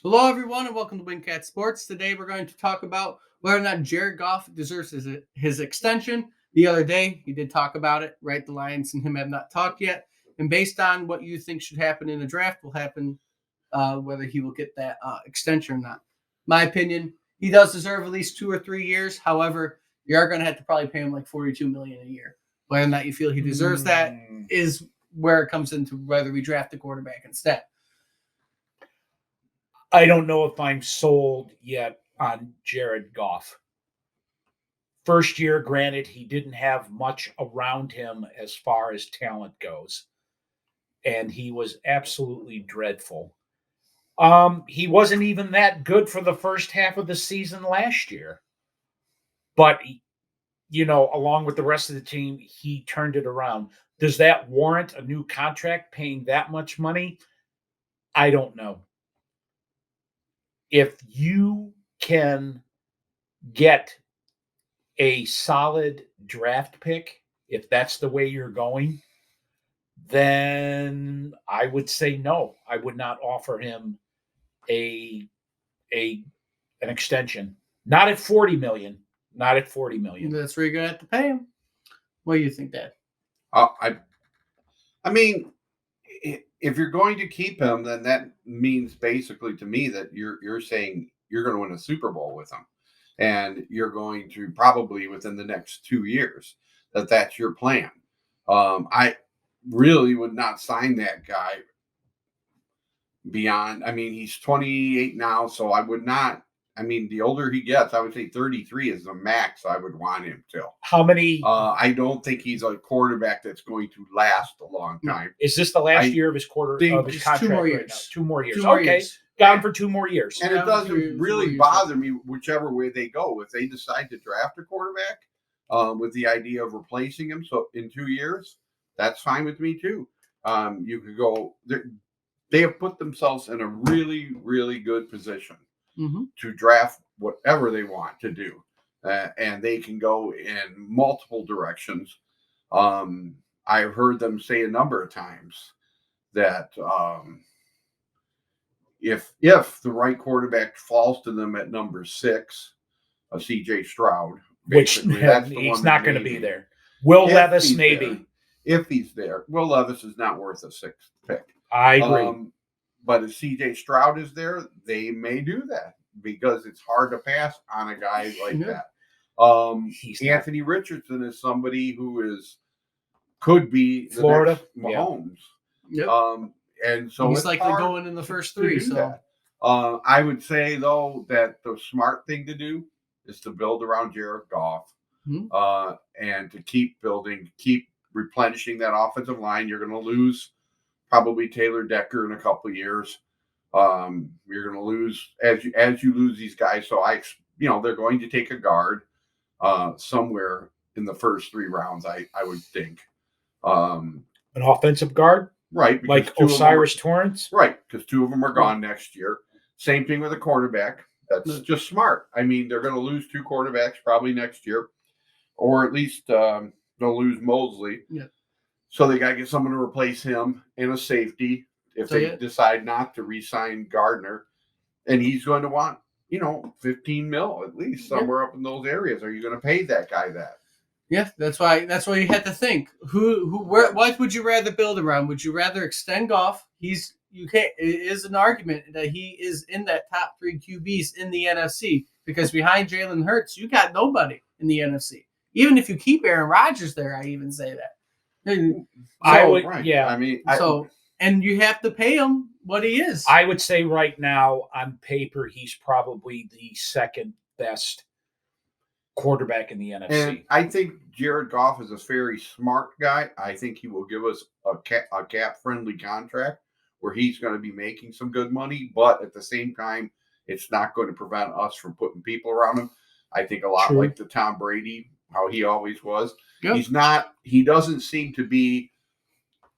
Hello, everyone, and welcome to Wingcat Sports. Today, we're going to talk about whether or not Jared Goff deserves his extension. The other day, he did talk about it, right? The Lions and him have not talked yet. And based on what you think should happen in the draft, will happen whether he will get that extension or not. My opinion, he does deserve at least 2 or 3 years. However, you are going to have to probably pay him like $42 million a year. Whether or not you feel he deserves that is where it comes into whether we draft a quarterback instead. I don't know if I'm sold yet on Jared Goff. First year, granted, he didn't have much around him as far as talent goes, and he was absolutely dreadful. He wasn't even that good for the first half of the season last year, but along with the rest of the team, he turned it around. Does that warrant a new contract paying that much money? I don't know. If you can get a solid draft pick, if that's the way you're going, then I would say no. I would not offer him a a an extension. Not at 40 million. Not at 40 million. That's where you're going to have to pay him. What do you think, Dad? I mean, if you're going to keep him, then that means basically to me that you're saying you're going to win a Super Bowl with him, and you're going to probably within the next 2 years that's your plan. I really would not sign that guy beyond. I mean, he's 28 now, so I would not. I mean, the older he gets, I would say 33 is the max I would want him till. How many? I don't think he's a quarterback that's going to last a long time. Is this the last year of his contract? 2 more right years. now? 2 more years. 2 more Okay. years. Got him for 2 more years. And it doesn't really bother me whichever way they go. If they decide to draft a quarterback with the idea of replacing him so in 2 years, that's fine with me too. You could go. They have put themselves in a really, really good position to draft whatever they want to do, and they can go in multiple directions. I've heard them say a number of times that if the right quarterback falls to them at number 6, a C.J. Stroud, which that's the he's one not going to be there. Will Levis maybe. If he's there, Will Levis is not worth a 6th pick. I agree. But if C.J. Stroud is there, they may do that because it's hard to pass on a guy like that. Anthony Richardson is somebody who could be the Florida next Mahomes. Yep. And so he's likely going in the first 3. So I would say though that the smart thing to do is to build around Jared Goff, and to keep building, keep replenishing that offensive line. You're going to lose probably Taylor Decker in a couple of years. You're going to lose as you lose these guys. So they're going to take a guard somewhere in the first 3 rounds. I would think an offensive guard, right? Like Osiris Torrance, right? Because 2 of them are gone next year. Same thing with a quarterback. That's just smart. I mean, they're going to lose 2 quarterbacks probably next year, or at least they'll lose Mosley. Yeah. So they got to get someone to replace him and a safety if they decide not to re-sign Gardner. And he's going to want, 15 mil at least somewhere up in those areas. Are you going to pay that guy that? Yeah, that's why you had to think. What would you rather build around? Would you rather extend Goff? It is an argument that he is in that top 3 QBs in the NFC, because behind Jalen Hurts, you got nobody in the NFC. Even if you keep Aaron Rodgers there, I even say that. And you have to pay him what he is. I would say right now, on paper, he's probably the second best quarterback in the NFC. And I think Jared Goff is a very smart guy. I think he will give us a cap-friendly contract where he's going to be making some good money, but at the same time, it's not going to prevent us from putting people around him. I think a lot like the Tom Brady, how he always was. Yep. He doesn't seem to be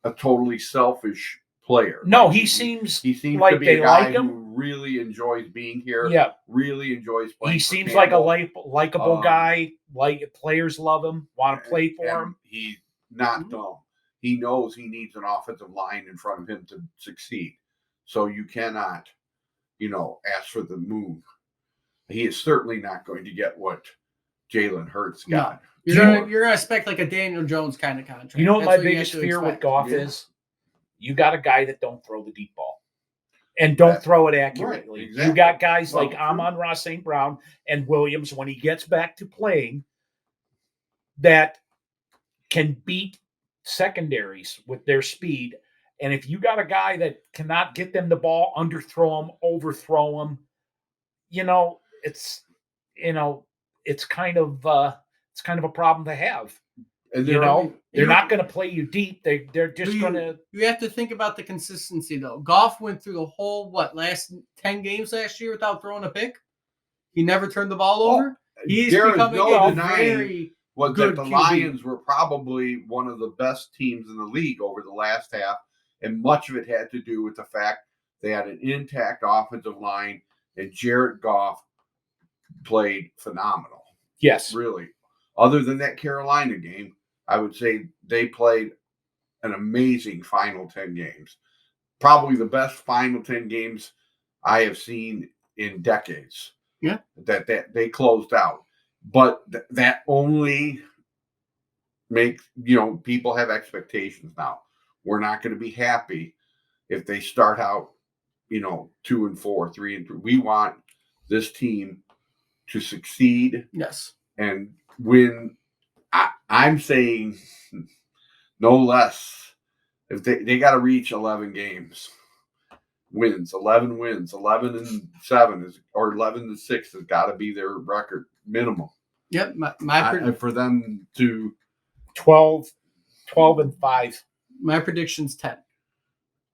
a totally selfish player. No, he seems like to be a guy who really enjoys being here. Yeah, really enjoys playing. He seems like a likable guy. Like players love him, want to play for him. He's not dumb. He knows he needs an offensive line in front of him to succeed. So you cannot ask for the moon. He is certainly not going to get what Jalen Hurts got. You're gonna expect like a Daniel Jones kind of contract. You know what That's my you biggest have to fear with expect. Goff is? You got a guy that don't throw the deep ball. And don't throw it accurately. Right, exactly. You got guys like true. Amon-Ra St. Brown and Williams, when he gets back to playing, that can beat secondaries with their speed. And if you got a guy that cannot get them the ball, underthrow them, overthrow them, it's kind of a problem to have. And they're not going to play you deep. They're just going to. You have to think about the consistency, though. Goff went through the whole last 10 games last year without throwing a pick. He never turned the ball over. He's becoming a very good the QB. Lions were probably one of the best teams in the league over the last half, and much of it had to do with the fact they had an intact offensive line, and Jared Goff played phenomenal. Yes, really. Other than that Carolina game, I would say they played an amazing final 10 games. Probably the best final 10 games I have seen in decades. Yeah. That they closed out. But that only makes, people have expectations now. We're not going to be happy if they start out, 2-4, 3-3. We want this team to succeed. Yes. And win. I'm saying no less. If they got to reach 11 wins, 11 wins, 11-7 or 11-6 has got to be their record minimum. Yep, for them to 12-5. My prediction's 10.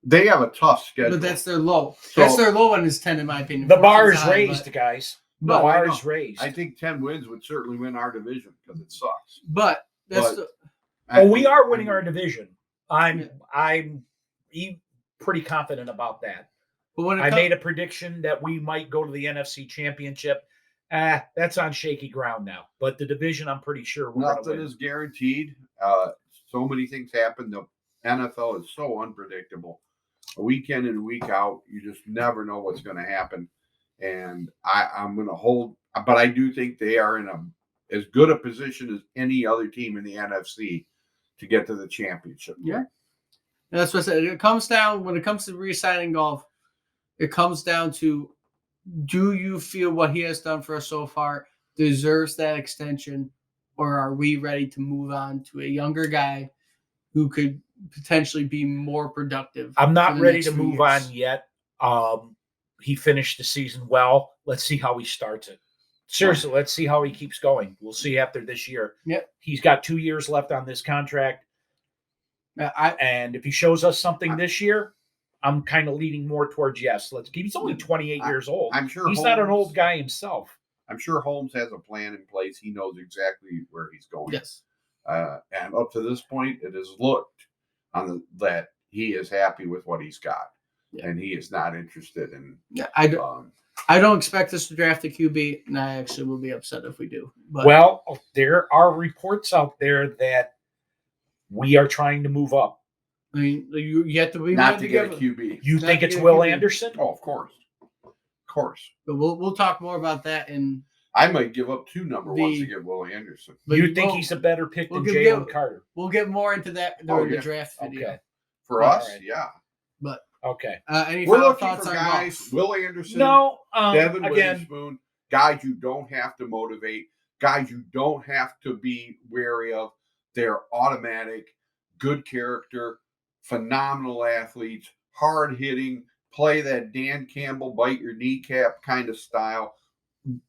They have a tough schedule, but that's their low. That's their low one is 10 in my opinion. The bar is raised, guys. The bar is raised. I think 10 wins would certainly win our division because it sucks. But we are winning our division. I'm pretty confident about that. But when I made a prediction that we might go to the NFC Championship. That's on shaky ground now. But the division, I'm pretty sure we're going to win. Nothing is guaranteed. So many things happen. The NFL is so unpredictable. A week in and a week out, you just never know what's going to happen. And I'm going to hold, but I do think they are in as good a position as any other team in the NFC to get to the championship. Yeah. And that's what I said. It comes down, when it comes to re-signing Goff, it comes down to, do you feel what he has done for us so far deserves that extension, or are we ready to move on to a younger guy who could potentially be more productive? I'm not ready to move on yet. He finished the season well. Let's see how he starts it. Seriously, let's see how he keeps going. We'll see after this year. Yep. He's got 2 years left on this contract. And if he shows us something this year, I'm kind of leaning more towards yes. He's only 28 years old. I'm sure he's not an old guy himself. I'm sure Holmes has a plan in place. He knows exactly where he's going. Yes. And up to this point, it has looked that he is happy with what he's got. Yeah. And he is not interested in. Yeah, I don't expect us to draft a QB, and I actually will be upset if we do. But. Well, there are reports out there that we are trying to move up. I mean, you have to be not to get a QB. You think it's Will Anderson? Oh, of course. But we'll talk more about that. And I might give up 2 number ones to get Will Anderson. But you think he's a better pick than Jalen Carter? We'll get more into that during the draft video. Okay. For us, yeah. But okay. Any final thoughts on guys? Will Anderson, no, Devin Witherspoon, guys you don't have to motivate, guys you don't have to be wary of. They're automatic, good character, phenomenal athletes, hard hitting, play that Dan Campbell bite your kneecap kind of style.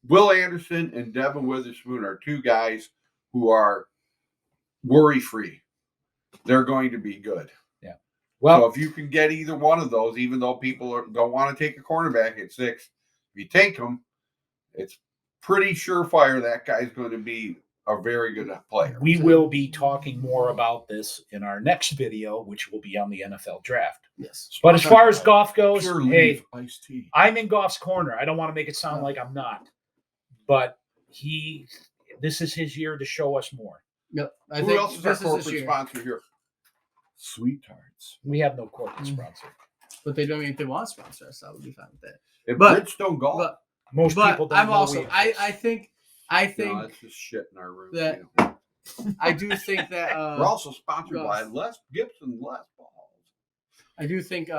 Will Anderson and Devin Witherspoon are 2 guys who are worry free. They're going to be good. Yeah. Well, so if you can get either one of those, even though people don't want to take a cornerback at 6, if you take them, it's pretty surefire that guy's going to be a very good player. We will be talking more about this in our next video, which will be on the NFL draft. Yes. But as far as Goff goes, hey, iced tea. I'm in Goff's corner. I don't want to make it sound like I'm not. But this is his year to show us more. Yep. Who else is our corporate sponsor here? Sweet Tarts. We have no corporate sponsor. But they don't even if they want to sponsor us, I would be fine with that. If But- Bridgestone Golf, But Most people don't I'm know also we exist. I think that's just shit in our room. that- you know. I do think that We're also sponsored by Golf. Les Gibson Les Balls. I do think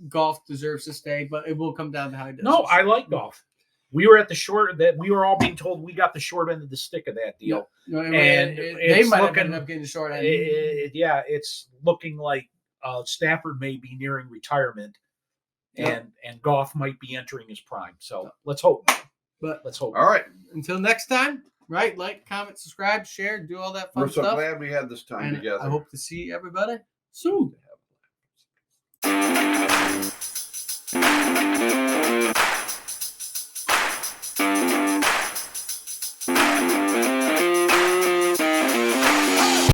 Golf deserves to stay, but it will come down to how he does. No, it. I like Goff. We were at the short that we were all being told we got the short end of the stick of that deal. No, And they it's might have looking- ended up getting the short end. It's looking like Stafford may be nearing retirement, Yep. and Goff might be entering his prime. So let's hope. But Let's hope. All right. until next time, right? Like, comment, subscribe, share, do all that fun We're so stuff. glad we had this time And together. I hope to see everybody soon.